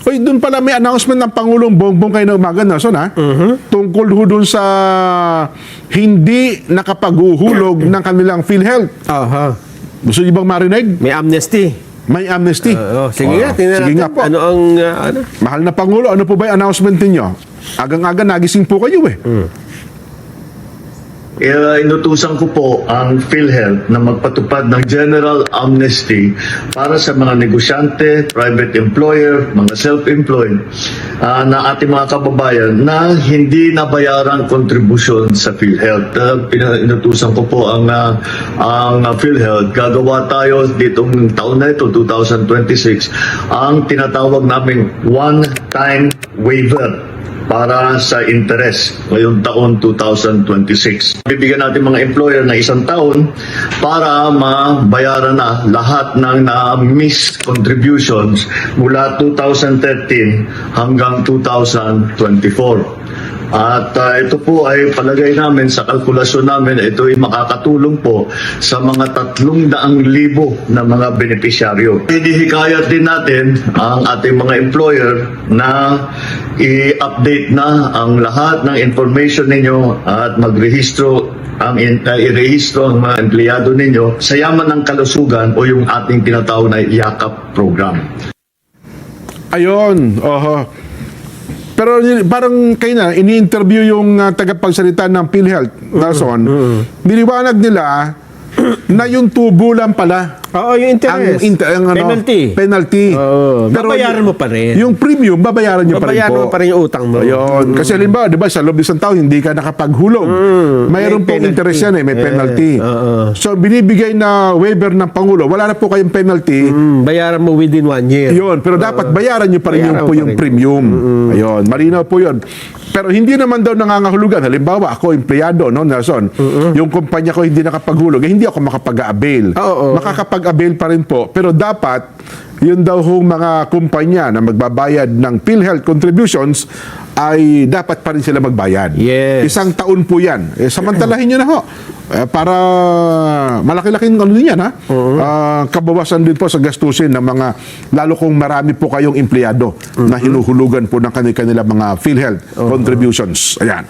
Oy, doon pala may announcement ng Pangulong Bongbong kayo na umaga, Nelson, ha? Tungkol ho doon sa hindi nakapaghuhulog ng kanilang PhilHealth. Aha. Gusto niyo bang marinig? May amnesty. May amnesty. Sige nga, tingnan sige natin. nga po. Ano ang, ano? Mahal na Pangulo, ano po ba yung announcement ninyo? Agang-aga nagising po kayo eh. Inutusan ko po ang PhilHealth na magpatupad ng general amnesty para sa mga negosyante, private employer, mga self-employed na ating mga kababayan na hindi nabayarang kontribusyon sa PhilHealth. Inutusan ko po ang PhilHealth. Gagawa tayo ditong taon na ito, 2026, ang tinatawag naming one-time waiver para sa interest ngayong taon 2026. Bibigyan natin mga employer na 1 taon para mabayaran na lahat ng na-miss contributions mula 2013 hanggang 2024. At ito po ay palagay namin sa kalkulasyon namin, ito ay makakatulong po sa mga 300,000 na mga benepisyaryo. Hinihikayat din natin ang ating mga employer na i-update na ang lahat ng information ninyo at magrehistro i-rehistro ang mga empleyado ninyo sa yaman ng kalusugan o yung ating tinatawag na YAKAP program. Ayun, oho. Pero parang kayo na, ini-interview yung tagapagsalita ng PhilHealth, Nelson. Niliwanag nila na yung tubo lang pala. Oo, yung interest. Penalty. Penalty. Oo, babayaran mo pa rin. Yung premium, babayaran nyo pa rin po. Babayaran mo pa rin yung utang mo. Ayun. Kasi halimbawa, di ba, sa loob ng 1 taon, hindi ka nakapaghulog. Mayroon pong interest yan may penalty. So, binibigay na waiver ng Pangulo, wala na po kayong penalty. Bayaran mo within 1 year. Yun, pero dapat bayaran nyo pa rin yung premium. Ayun, malinaw po yun. Pero hindi naman daw nangangahulugan. Halimbawa, ako, empleyado, no, Nelson, yung kumpanya ko hindi nakapaghulog, hindi ako makapag-avail. Makakapag-avail pa rin po. Pero dapat, yun daw hong mga kumpanya na magbabayad ng PhilHealth contributions ay dapat pa rin sila magbayad. Yes. 1 taon po yan. Samantalahin nyo na ho. Para malaki-laking ano din yan, ha? Kabawasan din po sa gastusin ng mga, lalo kung marami po kayong empleyado na hinuhulugan po ng kanilang mga PhilHealth contributions. Ayan.